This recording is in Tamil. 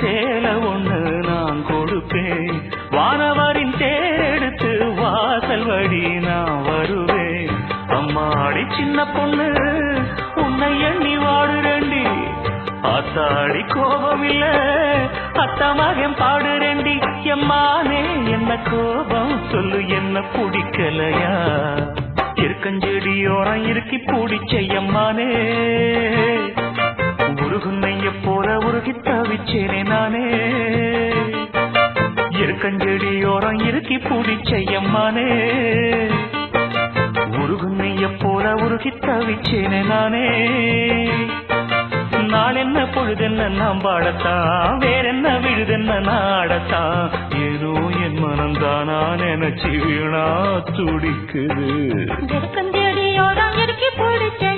சேலை ஒண்ணு நான் கொடுப்பேன். வானவரின் தேரெடுத்து வாசல் வழி நான் வருவேன். அம்மாடி சின்ன பொண்ணு உன்னை எண்ணி வாடுறேண்டி. ஆத்தாடி கோபம் இல்ல அத்தமகன் பாடுறேண்டி. எம்மானே என்ன கோபம் சொல்லு, என்ன பிடிக்கலையா? இருக்கஞ்செடியோரம் இருக்கி பிடிச்ச எம்மானே, உருகுன்னைய போல உருகி தவிச்சேனே நானே. இருக்கஞ்செடியோரம் இருக்கி பிடிச்ச எம்மானே, உருகுன்னைய போல உருகி தவிச்சேனே நானே. நாளென்ன பொழுதென்ன நாம் பாடத்தான், வேறென்ன விழுதென்ன நாடத்தான். ஏதோ என் மனம்தானா நினைச்சு வீணா துடிக்குது. இருக்கஞ்செடியோரம் இருக்கி பிடிச்ச